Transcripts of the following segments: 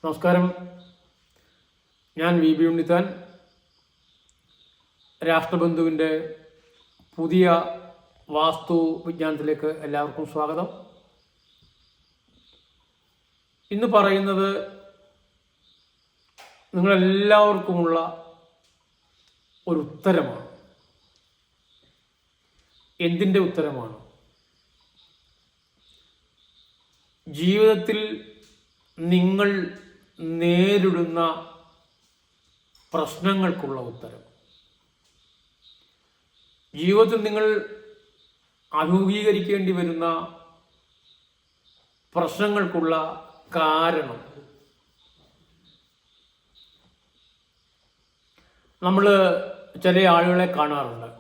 നമസ്കാരം. ഞാൻ V B Unnithan. രാഷ്ട്രബന്ധുവിൻ്റെ പുതിയ വാസ്തു വിജ്ഞാനത്തിലേക്ക് എല്ലാവർക്കും സ്വാഗതം. ഇന്ന് പറയുന്നത് നിങ്ങളെല്ലാവർക്കുമുള്ള ഒരു ഉത്തരമാണ്. എന്തിൻ്റെ ഉത്തരമാണ്? ജീവിതത്തിൽ നിങ്ങൾ നേരിടുന്ന പ്രശ്നങ്ങൾക്കുള്ള ഉത്തരം. ജീവിതത്തിൽ നിങ്ങൾ അഭിമുഖീകരിക്കേണ്ടി വരുന്ന പ്രശ്നങ്ങൾക്കുള്ള കാരണം. നമ്മൾ ചില ആളുകളെ കാണാറുണ്ട്.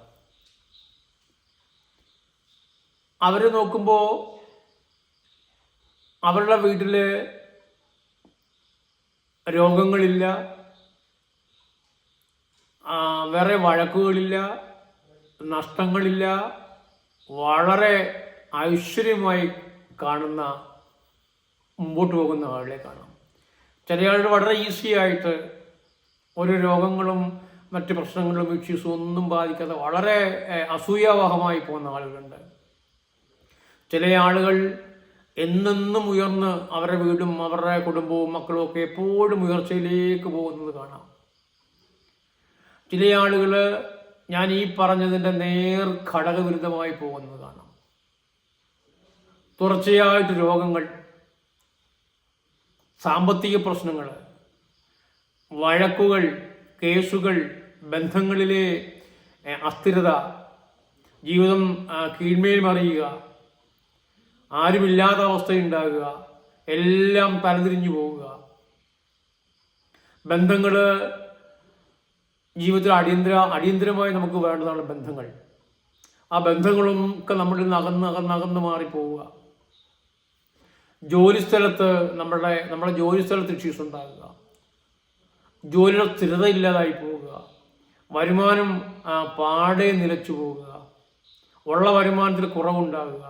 അവർ നോക്കുമ്പോൾ അവരുടെ വീട്ടിൽ രോഗങ്ങളില്ല, വേറെ വഴക്കുകളില്ല, നഷ്ടങ്ങളില്ല, വളരെ ഐശ്വര്യമായി കാണുന്ന മുമ്പോട്ട് പോകുന്ന ആളുകളെ കാണാം. ചില ആളുകൾ വളരെ ഈസി ആയിട്ട് ഒരു രോഗങ്ങളും മറ്റ് പ്രശ്നങ്ങളും ഇഷ്യൂസും ഒന്നും ബാധിക്കാതെ വളരെ അസൂയാവഹമായി പോകുന്ന ആളുകളുണ്ട്. ചില ആളുകൾ എന്നെന്നും ഉയർന്ന് അവരുടെ വീടും അവരുടെ കുടുംബവും മക്കളും ഒക്കെ എപ്പോഴും ഉയർച്ചയിലേക്ക് പോകുന്നത് കാണാം. ചില ആളുകൾ ഞാൻ ഈ പറഞ്ഞതിൻ്റെ നേർ ഘടകവിരുദ്ധമായി പോകുന്നത് കാണാം. തുടർച്ചയായിട്ട് രോഗങ്ങൾ, സാമ്പത്തിക പ്രശ്നങ്ങൾ, വഴക്കുകൾ, കേസുകൾ, ബന്ധങ്ങളിലെ അസ്ഥിരത, ജീവിതം കീഴ്മേൽ മറിയുക, ആരുമില്ലാത്ത അവസ്ഥയുണ്ടാകുക, എല്ലാം തലതിരിഞ്ഞു പോവുക, ബന്ധങ്ങൾ ജീവിതത്തിൽ അടിയന്തരമായി നമുക്ക് വേണ്ടതാണ് ബന്ധങ്ങൾ. ആ ബന്ധങ്ങളും ഒക്കെ നമ്മളിൽ നിന്ന് അകന്ന് മാറിപ്പോവുക. ജോലിസ്ഥലത്ത് നമ്മുടെ ജോലിസ്ഥലത്ത് ഇഷ്യൂസ് ഉണ്ടാകുക, ജോലിയുടെ സ്ഥിരത ഇല്ലാതായി പോവുക, വരുമാനം പാടെ നിലച്ചു പോവുക, ഉള്ള വരുമാനത്തിൽ കുറവുണ്ടാകുക,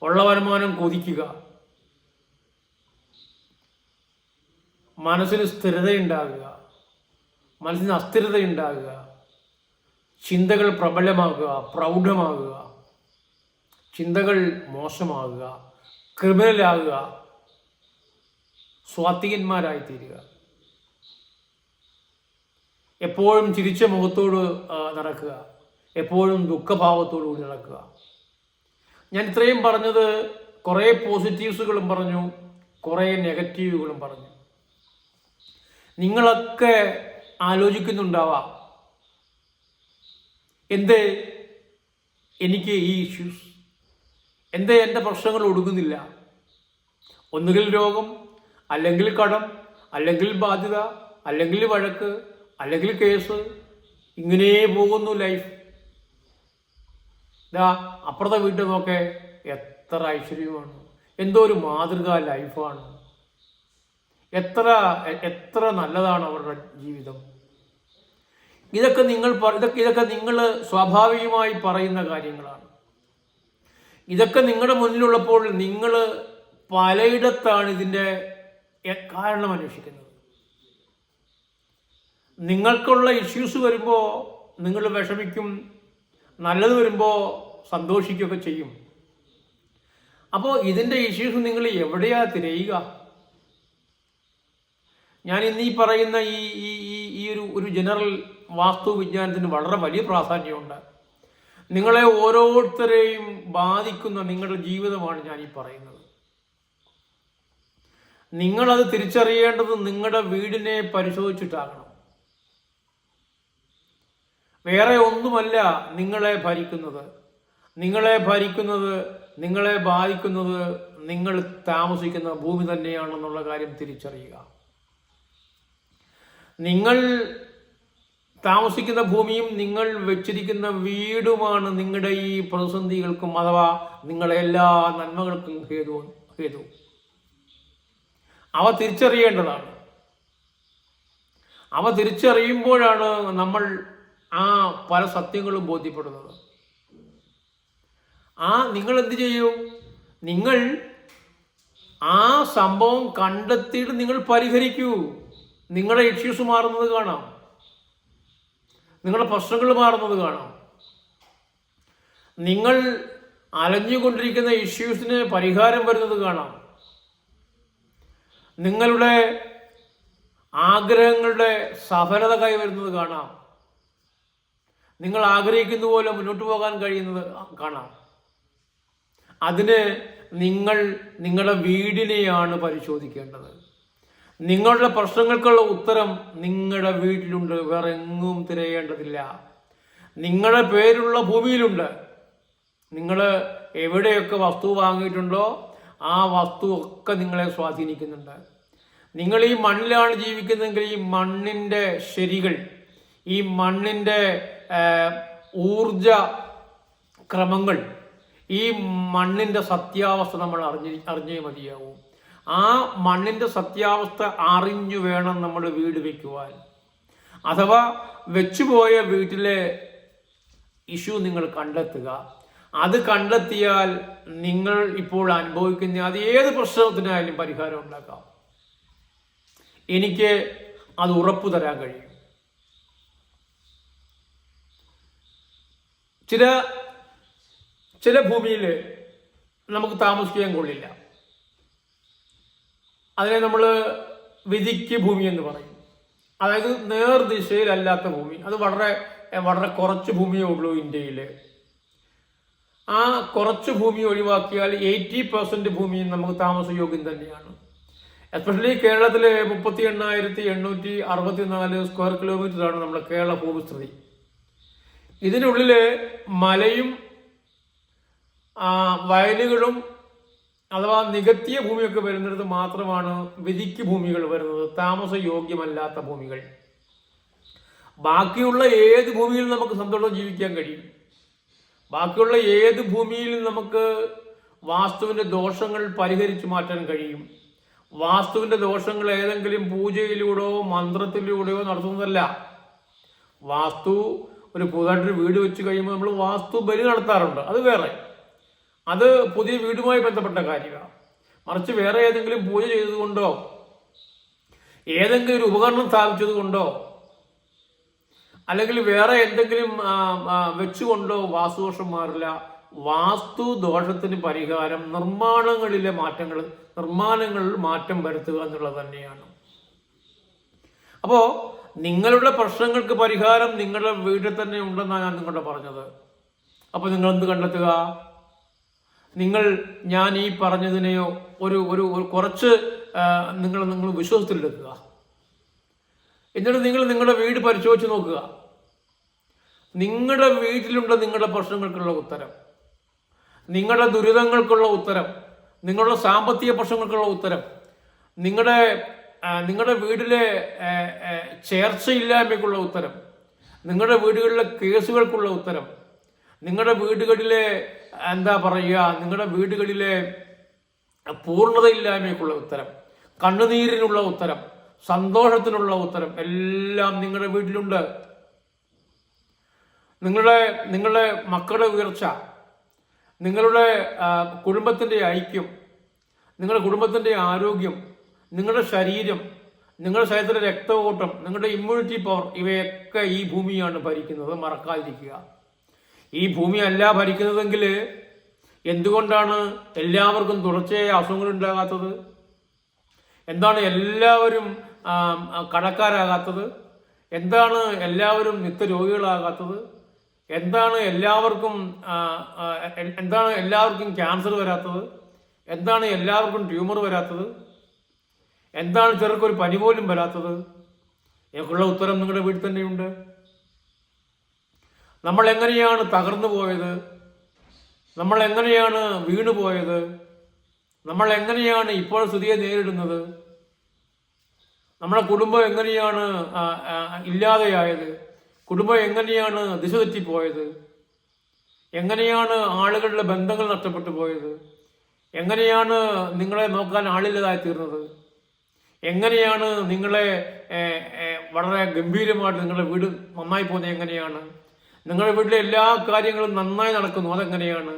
ഉള്ള വരുമാനം കൊതിക്കുക, മനസ്സിന് സ്ഥിരതയുണ്ടാകുക, മനസ്സിന് അസ്ഥിരതയുണ്ടാകുക, ചിന്തകൾ പ്രബലമാകുക, പ്രൗഢമാകുക, ചിന്തകൾ മോശമാകുക, ക്രിമിനലാകുക, സ്വാത്വികന്മാരായിത്തീരുക, എപ്പോഴും ചിരിച്ച മുഖത്തോട് നടക്കുക, എപ്പോഴും ദുഃഖഭാവത്തോടു കൂടി നടക്കുക. ഞാൻ ഇത്രയും പറഞ്ഞത് കുറേ പോസിറ്റീവ്സുകളും പറഞ്ഞു, കുറേ നെഗറ്റീവുകളും പറഞ്ഞു. നിങ്ങളൊക്കെ ആലോചിക്കുന്നുണ്ടാവാം, എന്തേ എനിക്ക് ഈ ഇഷ്യൂസ്, എന്തേ എൻ്റെ പ്രശ്നങ്ങൾ ഒടുങ്ങുന്നില്ല? ഒന്നുകിൽ രോഗം, അല്ലെങ്കിൽ കടം, അല്ലെങ്കിൽ ബാധ്യത, അല്ലെങ്കിൽ വഴക്ക്, അല്ലെങ്കിൽ കേസ്, ഇങ്ങനെ പോകുന്നു ലൈഫ്. ഇതാ അപ്പുറത്തെ വീട്ടിൽ നോക്കെ എത്ര ഐശ്വര്യമാണ്, എന്തോ ഒരു മാതൃകാ ലൈഫാണ്, എത്ര നല്ലതാണ് അവരുടെ ജീവിതം. ഇതൊക്കെ നിങ്ങൾ സ്വാഭാവികമായി പറയുന്ന കാര്യങ്ങളാണ്. ഇതൊക്കെ നിങ്ങളുടെ മുന്നിലുള്ളപ്പോൾ നിങ്ങൾ പലയിടത്താണ് ഇതിൻ്റെ കാരണം അന്വേഷിക്കുന്നത്. നിങ്ങൾക്കുള്ള ഇഷ്യൂസ് വരുമ്പോൾ നിങ്ങൾ വിഷമിക്കും, നല്ലത് വരുമ്പോൾ സന്തോഷിക്കുകയൊക്കെ ചെയ്യും. അപ്പോൾ ഇതിൻ്റെ ഇഷ്യൂസ് നിങ്ങൾ എവിടെയാ തിരയുക? ഞാൻ ഇന്ന് ഈ പറയുന്ന ഈ ഒരു ജനറൽ വാസ്തു വിജ്ഞാനത്തിന് വളരെ വലിയ പ്രാധാന്യമുണ്ട്. നിങ്ങളെ ഓരോരുത്തരെയും ബാധിക്കുന്ന നിങ്ങളുടെ ജീവിതമാണ് ഞാൻ ഈ പറയുന്നത്. നിങ്ങളത് തിരിച്ചറിയേണ്ടത് നിങ്ങളുടെ വീടിനെ പരിശോധിച്ചിട്ടാകണം. വേറെ ഒന്നുമല്ല നിങ്ങളെ ഭരിക്കുന്നത്. നിങ്ങളെ ബാധിക്കുന്നത് നിങ്ങൾ താമസിക്കുന്ന ഭൂമി തന്നെയാണെന്നുള്ള കാര്യം തിരിച്ചറിയുക. നിങ്ങൾ താമസിക്കുന്ന ഭൂമിയും നിങ്ങൾ വെച്ചിരിക്കുന്ന വീടുമാണ് നിങ്ങളുടെ ഈ പ്രതിസന്ധികൾക്കും അഥവാ നിങ്ങളുടെ എല്ലാ നന്മകൾക്കും ഹേതു. അവ തിരിച്ചറിയേണ്ടതാണ്. അവ തിരിച്ചറിയുമ്പോഴാണ് നമ്മൾ പല സത്യങ്ങളും ബോധ്യപ്പെടുന്നത്. നിങ്ങൾ എന്ത് ചെയ്യും? നിങ്ങൾ ആ സംഭവം കണ്ടെത്തിയിട്ട് നിങ്ങൾ പരിഹരിക്കൂ. നിങ്ങളുടെ ഇഷ്യൂസ് മാറുന്നത് കാണാം, നിങ്ങളുടെ പ്രശ്നങ്ങൾ മാറുന്നത് കാണാം. നിങ്ങൾ അലഞ്ഞുകൊണ്ടിരിക്കുന്ന ഇഷ്യൂസിന് പരിഹാരം വരുന്നത് കാണാം. നിങ്ങളുടെ ആഗ്രഹങ്ങളുടെ സഫലത കൈവരുന്നത് കാണാം. നിങ്ങൾ ആഗ്രഹിക്കുന്ന പോലെ മുന്നോട്ട് പോകാൻ കഴിയുന്നത് കാണാം. അതിന് നിങ്ങൾ നിങ്ങളുടെ വീടിനെയാണ് പരിശോധിക്കേണ്ടത്. നിങ്ങളുടെ പ്രശ്നങ്ങൾക്കുള്ള ഉത്തരം നിങ്ങളുടെ വീട്ടിലുണ്ട്, വേറെ എങ്ങും തിരയേണ്ടതില്ല. നിങ്ങളുടെ പേരുള്ള ഭൂമിയിലുണ്ട്. നിങ്ങൾ എവിടെയൊക്കെ വസ്തു വാങ്ങിയിട്ടുണ്ടോ ആ വസ്തു ഒക്കെ നിങ്ങളെ സ്വാധീനിക്കുന്നുണ്ട്. നിങ്ങൾ ഈ മണ്ണിലാണ് ജീവിക്കുന്നതെങ്കിൽ ഈ മണ്ണിൻ്റെ ശരികൾ, ഈ മണ്ണിൻ്റെ ഊർജ ക്രമങ്ങൾ, ഈ മണ്ണിൻ്റെ സത്യാവസ്ഥ നമ്മൾ അറിഞ്ഞേ മതിയാവും. ആ മണ്ണിൻ്റെ സത്യാവസ്ഥ അറിഞ്ഞു വേണം നമ്മൾ വീട് വയ്ക്കുവാൻ. അഥവാ വെച്ചുപോയ വീട്ടിലെ ഇഷ്യൂ നിങ്ങൾ കണ്ടെത്തുക. അത് കണ്ടെത്തിയാൽ നിങ്ങൾ ഇപ്പോൾ അനുഭവിക്കുന്ന അത് ഏത് പ്രശ്നത്തിനായാലും പരിഹാരം ഉണ്ടാക്കാം. എനിക്ക് അത് ഉറപ്പു തരാൻ കഴിയും. ചില ഭൂമിയിൽ നമുക്ക് താമസിക്കാൻ കൊള്ളില്ല. അതിനെ നമ്മൾ വിധിക്ക് ഭൂമി എന്ന് പറയും. അതായത് നേർദിശയിലല്ലാത്ത ഭൂമി. അത് വളരെ വളരെ കുറച്ച് ഭൂമിയേ ഉള്ളൂ ഇന്ത്യയിൽ. ആ കുറച്ച് ഭൂമി ഒഴിവാക്കിയാൽ 80% ഭൂമിയും നമുക്ക് താമസയോഗ്യം തന്നെയാണ്. എസ്പെഷ്യലി കേരളത്തിലെ 38,864 സ്ക്വയർ കിലോമീറ്ററാണ് നമ്മുടെ കേരള ഭൂവിസ്തൃതി. ഇതിനുള്ളിൽ മലയും വയലുകളും അഥവാ നികത്തിയ ഭൂമിയൊക്കെ വരുന്നിടത്ത് മാത്രമാണ് വിധിക്ക് ഭൂമികൾ വരുന്നത്, താമസയോഗ്യമല്ലാത്ത ഭൂമികൾ. ബാക്കിയുള്ള ഏത് ഭൂമിയിലും നമുക്ക് സന്തോഷം ജീവിക്കാൻ കഴിയും. ബാക്കിയുള്ള ഏത് ഭൂമിയിലും നമുക്ക് വാസ്തുവിൻ്റെ ദോഷങ്ങൾ പരിഹരിച്ചു മാറ്റാൻ കഴിയും. വാസ്തുവിൻ്റെ ദോഷങ്ങൾ ഏതെങ്കിലും പൂജയിലൂടെയോ മന്ത്രത്തിലൂടെയോ നടത്തുന്നതല്ല. വാസ്തു ഒരു പുതുതായിട്ടൊരു വീട് വെച്ച് കഴിയുമ്പോൾ നമ്മൾ വാസ്തു ബലി നടത്താറുണ്ട്, അത് വേറെ. അത് പുതിയ വീടുമായി ബന്ധപ്പെട്ട കാര്യമാണ്. മറിച്ച് വേറെ ഏതെങ്കിലും പൂജ ചെയ്തതുകൊണ്ടോ ഏതെങ്കിലും ഒരു ഉപകരണം സ്ഥാപിച്ചത് കൊണ്ടോ അല്ലെങ്കിൽ വേറെ എന്തെങ്കിലും വെച്ചുകൊണ്ടോ വാസ്തുദോഷം മാറില്ല. വാസ്തു ദോഷത്തിന് പരിഹാരം നിർമ്മാണങ്ങളിൽ മാറ്റം വരുത്തുക എന്നുള്ളത് തന്നെയാണ്. അപ്പോൾ നിങ്ങളുടെ പ്രശ്നങ്ങൾക്ക് പരിഹാരം നിങ്ങളുടെ വീട്ടിൽ തന്നെ ഉണ്ടെന്നാണ് ഞാൻ നിങ്ങളോട് പറഞ്ഞത്. അപ്പോൾ നിങ്ങൾ എന്ത് കണ്ടെത്തുക? ഞാൻ ഈ പറഞ്ഞതിനെയോ ഒരു കുറച്ച് നിങ്ങൾ വിശ്വാസത്തിലെടുക്കുക. എന്നിട്ട് നിങ്ങളുടെ വീട് പരിശോധിച്ച് നോക്കുക. നിങ്ങളുടെ വീട്ടിലുണ്ട് നിങ്ങളുടെ പ്രശ്നങ്ങൾക്കുള്ള ഉത്തരം, നിങ്ങളുടെ ദുരിതങ്ങൾക്കുള്ള ഉത്തരം, നിങ്ങളുടെ സാമ്പത്തിക പ്രശ്നങ്ങൾക്കുള്ള ഉത്തരം, നിങ്ങളുടെ വീട്ടിലെ ചേർച്ചയില്ലായ്മയ്ക്കുള്ള ഉത്തരം, നിങ്ങളുടെ വീടുകളിലെ കേസുകൾക്കുള്ള ഉത്തരം, നിങ്ങളുടെ വീടുകളിലെ നിങ്ങളുടെ വീടുകളിലെ പൂർണ്ണതയില്ലായ്മയ്ക്കുള്ള ഉത്തരം, കണ്ണുനീരിനുള്ള ഉത്തരം, സന്തോഷത്തിനുള്ള ഉത്തരം എല്ലാം നിങ്ങളുടെ വീട്ടിലുണ്ട്. നിങ്ങളുടെ മക്കളുടെ ഉയർച്ച, നിങ്ങളുടെ കുടുംബത്തിൻ്റെ ഐക്യം, നിങ്ങളുടെ കുടുംബത്തിൻ്റെ ആരോഗ്യം, നിങ്ങളുടെ ശരീരം, നിങ്ങളുടെ ശരീരത്തിലെ രക്തഓട്ടം, നിങ്ങളുടെ ഇമ്മ്യൂണിറ്റി പവർ, ഇവയൊക്കെ ഈ ഭൂമിയാണ് ഭരിക്കുന്നത്. മറക്കാതിരിക്കുക. ഈ ഭൂമി അല്ല ഭരിക്കുന്നതെങ്കിൽ എന്തുകൊണ്ടാണ് എല്ലാവർക്കും തുടർച്ചയായ അസുഖങ്ങൾ ഉണ്ടാകാത്തത്? എന്താണ് എല്ലാവരും കടക്കാരാകാത്തത്? എന്താണ് എല്ലാവരും നിത്യരോഗികളാകാത്തത്? എന്താണ് എല്ലാവർക്കും ക്യാൻസർ വരാത്തത്? എന്താണ് എല്ലാവർക്കും ട്യൂമർ വരാത്തത്? എന്താണ് ചിലർക്കൊരു പനി പോലും വരാത്തത്? എനിക്കുള്ള ഉത്തരം നിങ്ങളുടെ വീട്ടിൽ തന്നെയുണ്ട്. നമ്മൾ എങ്ങനെയാണ് തകർന്നു പോയത്? നമ്മൾ എങ്ങനെയാണ് വീണു പോയത്? നമ്മൾ എങ്ങനെയാണ് ഇപ്പോൾ സ്ഥിതിയെ നേരിടുന്നത്? നമ്മുടെ കുടുംബം എങ്ങനെയാണ് ഇല്ലാതെയായത്? കുടുംബം എങ്ങനെയാണ് ദിശ തെറ്റിപ്പോയത്? എങ്ങനെയാണ് ആളുകളുടെ ബന്ധങ്ങൾ നഷ്ടപ്പെട്ടു പോയത്? എങ്ങനെയാണ് നിങ്ങളെ നോക്കാൻ ആളില്ലാതായി തീർന്നത്? എങ്ങനെയാണ് നിങ്ങളെ വളരെ ഗംഭീരമായിട്ട് നിങ്ങളുടെ വീട് നന്നായി പോകുന്നത്? എങ്ങനെയാണ് നിങ്ങളുടെ വീട്ടിലെ എല്ലാ കാര്യങ്ങളും നന്നായി നടക്കുന്നു? അതെങ്ങനെയാണ്?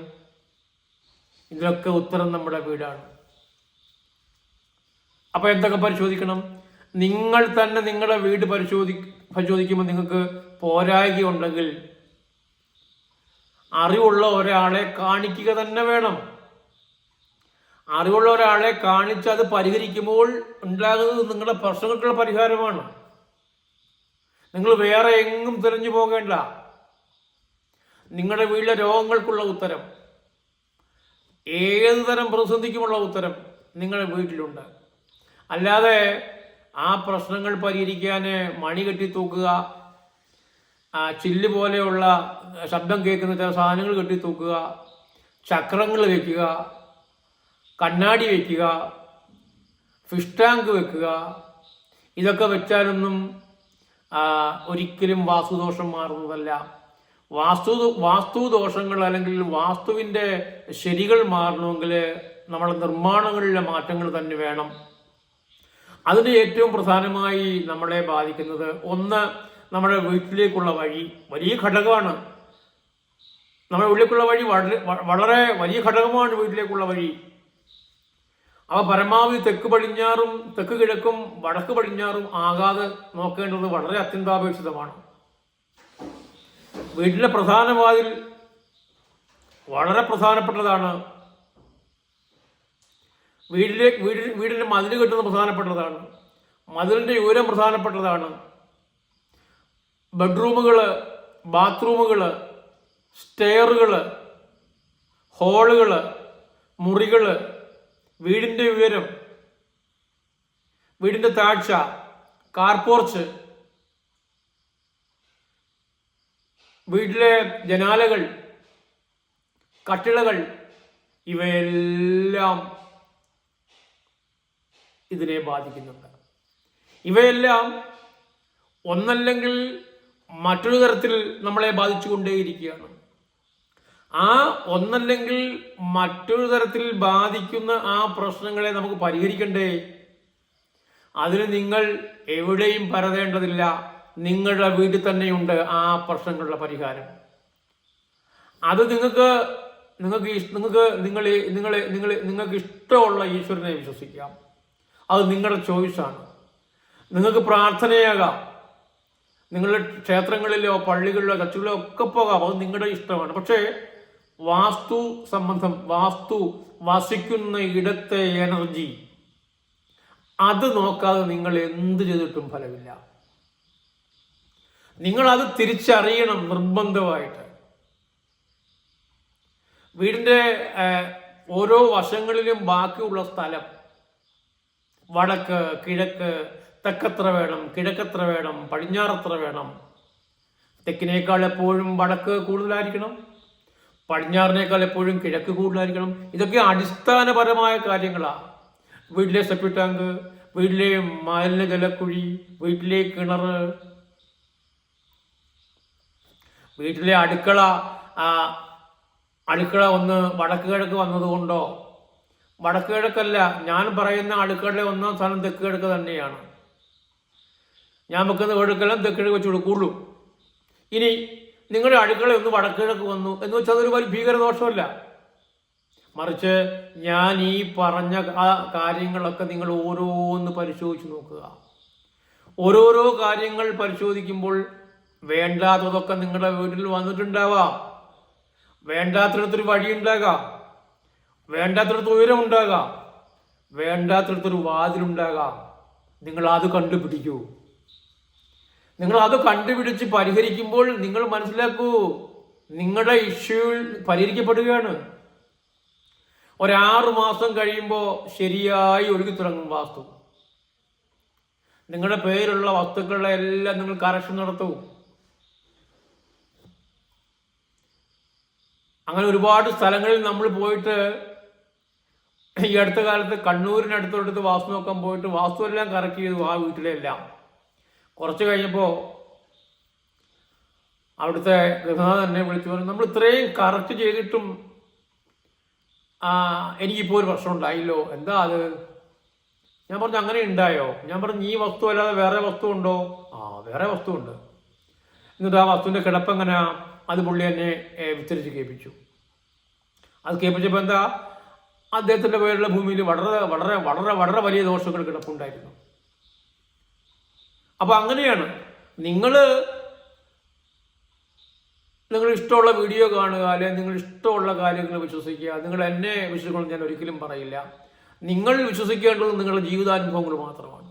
ഇതിലൊക്കെ ഉത്തരം നമ്മുടെ വീടാണ്. അപ്പോൾ എന്തൊക്കെ പരിശോധിക്കണം? നിങ്ങൾ തന്നെ നിങ്ങളുടെ വീട് പരിശോധിക്കുമ്പോൾ നിങ്ങൾക്ക് പോരായ്കയുണ്ടെങ്കിൽ അറിവുള്ള ഒരാളെ കാണിക്കുക തന്നെ വേണം. അറിവുള്ള ഒരാളെ കാണിച്ച് അത് പരിഹരിക്കുമ്പോൾ ഉണ്ടാകുന്നത് നിങ്ങളുടെ പ്രശ്നങ്ങൾക്കുള്ള പരിഹാരമാണ്. നിങ്ങൾ വേറെ എങ്ങും തിരഞ്ഞു പോകേണ്ട. നിങ്ങളുടെ വീട്ടിലെ രോഗങ്ങൾക്കുള്ള ഉത്തരം, ഏത് തരം പ്രതിസന്ധിക്കുമുള്ള ഉത്തരം നിങ്ങളുടെ വീട്ടിലുണ്ട്. അല്ലാതെ ആ പ്രശ്നങ്ങൾ പരിഹരിക്കാൻ മണി കെട്ടി തൂക്കുക, ചില്ല് പോലെയുള്ള ശബ്ദം കേൾക്കുന്ന ചില സാധനങ്ങൾ കെട്ടി തൂക്കുക, ചക്രങ്ങൾ വയ്ക്കുക, കണ്ണാടി വയ്ക്കുക, ഫിഷ് ടാങ്ക് വെക്കുക, ഇതൊക്കെ വെച്ചാലൊന്നും ഒരിക്കലും വാസ്തുദോഷം മാറുന്നതല്ല. വാസ്തുദോഷങ്ങൾ അല്ലെങ്കിൽ വാസ്തുവിൻ്റെ ശരികൾ മാറണമെങ്കിൽ നമ്മുടെ നിർമ്മാണങ്ങളിലെ മാറ്റങ്ങൾ തന്നെ വേണം. അതിന് ഏറ്റവും പ്രധാനമായി നമ്മളെ ബാധിക്കുന്നത് ഒന്ന്, നമ്മുടെ വീട്ടിലേക്കുള്ള വഴി വലിയ ഘടകമാണ്. നമ്മുടെ വീട്ടിലേക്കുള്ള വഴി വളരെ വലിയ ഘടകമാണ്. വീട്ടിലേക്കുള്ള വഴി അവ പരമാവധി തെക്ക് പടിഞ്ഞാറും തെക്ക് കിഴക്കും വടക്ക് പടിഞ്ഞാറും ആകാതെ നോക്കേണ്ടത് വളരെ അത്യന്താപേക്ഷിതമാണ്. വീട്ടിലെ പ്രധാന വാതിൽ വളരെ പ്രധാനപ്പെട്ടതാണ്. വീടിൻ്റെ മതിൽ കെട്ടുന്നത് പ്രധാനപ്പെട്ടതാണ്. മതിലിൻ്റെ ഉയരം പ്രധാനപ്പെട്ടതാണ്. ബെഡ്റൂമുകൾ, ബാത്റൂമുകൾ, സ്റ്റെയറുകൾ, ഹോളുകൾ, മുറികൾ, വീടിൻ്റെ ഉയരം, വീടിൻ്റെ താഴ്ച, കാർപോർച്ച്, വീട്ടിലെ ജനാലകൾ, കട്ടിളകൾ, ഇവയെല്ലാം ഇതിനെ ബാധിക്കുന്നുണ്ട്. ഇവയെല്ലാം ഒന്നല്ലെങ്കിൽ മറ്റൊരു തരത്തിൽ നമ്മളെ ബാധിച്ചുകൊണ്ടേയിരിക്കുകയാണ്. ആ ഒന്നല്ലെങ്കിൽ മറ്റൊരു തരത്തിൽ ബാധിക്കുന്ന ആ പ്രശ്നങ്ങളെ നമുക്ക് പരിഹരിക്കണ്ടേ? അതിന് നിങ്ങൾ എവിടെയും പരതേണ്ടതില്ല. നിങ്ങളുടെ വീട്ടിൽ തന്നെയുണ്ട് ആ പ്രശ്നങ്ങളുടെ പരിഹാരം. അത് നിങ്ങൾക്ക് ഇഷ്ടമുള്ള ഈശ്വരനെ വിശ്വസിക്കാം. അത് നിങ്ങളുടെ ചോയ്സാണ്. നിങ്ങൾക്ക് പ്രാർത്ഥനയാകാം. നിങ്ങളുടെ ക്ഷേത്രങ്ങളിലോ പള്ളികളിലോ ചർച്ചുകളിലോ ഒക്കെ പോകാം. അത് നിങ്ങളുടെ ഇഷ്ടമാണ്. പക്ഷേ വാസ്തു സംബന്ധം, വാസ്തു വസിക്കുന്ന ഇടത്തെ എനർജി, അത് നോക്കാതെ നിങ്ങൾ എന്ത് ചെയ്തിട്ടും ഫലമില്ല. നിങ്ങളത് തിരിച്ചറിയണം നിർബന്ധമായിട്ട്. വീടിൻ്റെ ഓരോ വശങ്ങളിലും ബാക്കിയുള്ള സ്ഥലം, വടക്ക്, കിഴക്ക്, തെക്കത്ര വേണം, കിഴക്കത്ര വേണം, പടിഞ്ഞാറത്ര വേണം. തെക്കിനേക്കാൾ എപ്പോഴും വടക്ക് കൂടുതലായിരിക്കണം, പടിഞ്ഞാറിനേക്കാൾ എപ്പോഴും കിഴക്ക് കൂടുതലായിരിക്കണം. ഇതൊക്കെ അടിസ്ഥാനപരമായ കാര്യങ്ങളാണ്. വീട്ടിലെ സെപ്റ്റിക് ടാങ്ക്, വീട്ടിലെ മാലിന്യ ജലക്കുഴി, വീട്ടിലെ കിണർ, വീട്ടിലെ അടുക്കള ഒന്ന് വടക്ക് കിഴക്ക് വന്നതുകൊണ്ടോ, വടക്ക് കിഴക്കല്ല, ഞാൻ പറയുന്ന അടുക്കളയുടെ ഒന്നാം സ്ഥാനം തെക്ക് കിഴക്ക് തന്നെയാണ്. ഞാൻ വെക്കുന്ന വീടുക്കെല്ലാം തെക്ക് കിഴക്ക് വെച്ച് കൊടുക്കുള്ളൂ. ഇനി നിങ്ങളുടെ അടുക്കള ഒന്ന് വടക്ക് കിഴക്ക് വന്നു എന്ന് വെച്ചാൽ അതൊരു വലിയ ഭീകരദോഷമല്ല. മറിച്ച് ഞാൻ ഈ പറഞ്ഞ കാര്യങ്ങളൊക്കെ നിങ്ങൾ ഓരോന്ന് പരിശോധിച്ച് നോക്കുക. ഓരോരോ കാര്യങ്ങൾ പരിശോധിക്കുമ്പോൾ വേണ്ടാത്തതൊക്കെ നിങ്ങളുടെ വീട്ടിൽ വന്നിട്ടുണ്ടാവാം. വേണ്ടാത്തിടത്തൊരു വഴി ഉണ്ടാകാം, വേണ്ടാത്തിടത്ത് ഉയരം ഉണ്ടാകാം, വേണ്ടാത്തിടത്തൊരു വാതിലുണ്ടാകാം. നിങ്ങൾ അത് കണ്ടുപിടിക്കൂ. നിങ്ങൾ അത് കണ്ടുപിടിച്ച് പരിഹരിക്കുമ്പോൾ നിങ്ങൾ മനസ്സിലാക്കൂ, നിങ്ങളുടെ ഇഷ്യൂ പരിഹരിക്കപ്പെടുകയാണ്. 6 മാസം കഴിയുമ്പോൾ ശരിയായി ഒഴുകി തുടങ്ങും വാസ്തു. നിങ്ങളുടെ പേരുള്ള വസ്തുക്കളുടെ എല്ലാം നിങ്ങൾ കറക്ഷൻ നടത്തൂ. അങ്ങനെ ഒരുപാട് സ്ഥലങ്ങളിൽ നമ്മൾ പോയിട്ട്, ഈ അടുത്ത കാലത്ത് കണ്ണൂരിനടുത്തോട്ട് വാസ്തു നോക്കാൻ പോയിട്ട് വാസ്തു എല്ലാം കറക്റ്റ് ചെയ്തു, ആ വീട്ടിലെ എല്ലാം. കുറച്ച് കഴിഞ്ഞപ്പോൾ അവിടുത്തെ ഗൃഹനാഥൻ എന്നെ വിളിച്ചു പറഞ്ഞു, നമ്മൾ ഇത്രയും കറക്റ്റ് ചെയ്തിട്ടും എനിക്കിപ്പോൾ ഒരു പ്രശ്നം ഉണ്ടായില്ലോ, എന്താ അത്? ഞാൻ പറഞ്ഞു, അങ്ങനെ ഉണ്ടായോ? ഞാൻ പറഞ്ഞു, ഈ വസ്തു അല്ലാതെ വേറെ വസ്തു ഉണ്ടോ? വേറെ വസ്തു ഉണ്ട്. എന്നിട്ട് ആ വസ്തുവിൻ്റെ കിടപ്പെങ്ങനെയാ? അത് പുള്ളി എന്നെ വിസ്തരിച്ച് കേൾപ്പിച്ചു. അത് കേൾപ്പിച്ചപ്പോൾ എന്താ, അദ്ദേഹത്തിന്റെ പേരുള്ള ഭൂമിയിൽ വളരെ വളരെ വളരെ വളരെ വലിയ ദോഷങ്ങൾ കിടപ്പുണ്ടായിരുന്നു. അപ്പൊ അങ്ങനെയാണ് നിങ്ങൾ ഇഷ്ടമുള്ള വീഡിയോ കാണുക, അല്ലെങ്കിൽ നിങ്ങൾ ഇഷ്ടമുള്ള കാര്യങ്ങൾ വിശ്വസിക്കുക. നിങ്ങൾ എന്നെ വിശ്വസിക്കണം ഞാൻ ഒരിക്കലും പറയില്ല. നിങ്ങൾ വിശ്വസിക്കേണ്ടത് നിങ്ങളുടെ ജീവിതാനുഭവങ്ങൾ മാത്രമാണ്.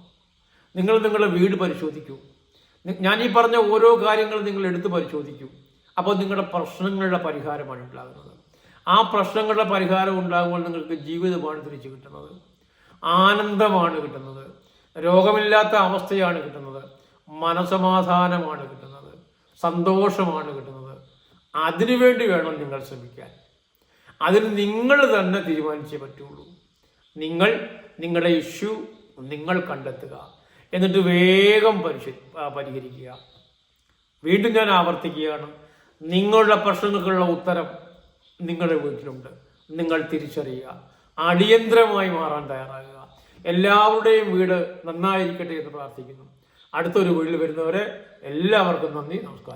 നിങ്ങൾ നിങ്ങളുടെ വീട് പരിശോധിക്കൂ. ഞാൻ ഈ പറഞ്ഞ ഓരോ കാര്യങ്ങളും നിങ്ങൾ എടുത്ത് പരിശോധിക്കൂ. അപ്പോൾ നിങ്ങളുടെ പ്രശ്നങ്ങളുടെ പരിഹാരമാണ് ഉണ്ടാകുന്നത്. ആ പ്രശ്നങ്ങളുടെ പരിഹാരം ഉണ്ടാകുമ്പോൾ നിങ്ങൾക്ക് ജീവിതമാണ് തിരിച്ചു കിട്ടുന്നത്, ആനന്ദമാണ് കിട്ടുന്നത്, രോഗമില്ലാത്ത അവസ്ഥയാണ് കിട്ടുന്നത്, മനസമാധാനമാണ് കിട്ടുന്നത്, സന്തോഷമാണ് കിട്ടുന്നത്. അതിനുവേണ്ടി വേണം നിങ്ങൾ ശ്രമിക്കാൻ. അതിന് നിങ്ങൾ തന്നെ തീരുമാനിച്ചേ പറ്റുള്ളൂ. നിങ്ങളുടെ ഇഷ്യൂ നിങ്ങൾ കണ്ടെത്തുക, എന്നിട്ട് വേഗം പരിഹരിക്കുക. വീണ്ടും ഞാൻ ആവർത്തിക്കുകയാണ്, നിങ്ങളുടെ പ്രശ്നങ്ങൾക്കുള്ള ഉത്തരം നിങ്ങളുടെ വീട്ടിലുണ്ട്. നിങ്ങൾ തിരിച്ചറിയുക, അടിയന്തരമായി മാറാൻ തയ്യാറാകുക. എല്ലാവരുടെയും വീട് നന്നായിരിക്കട്ടെ എന്ന് പ്രാർത്ഥിക്കുന്നു. അടുത്തൊരു വീട്ടിൽ വരുന്നവരെ എല്ലാവർക്കും നന്ദി, നമസ്കാരം.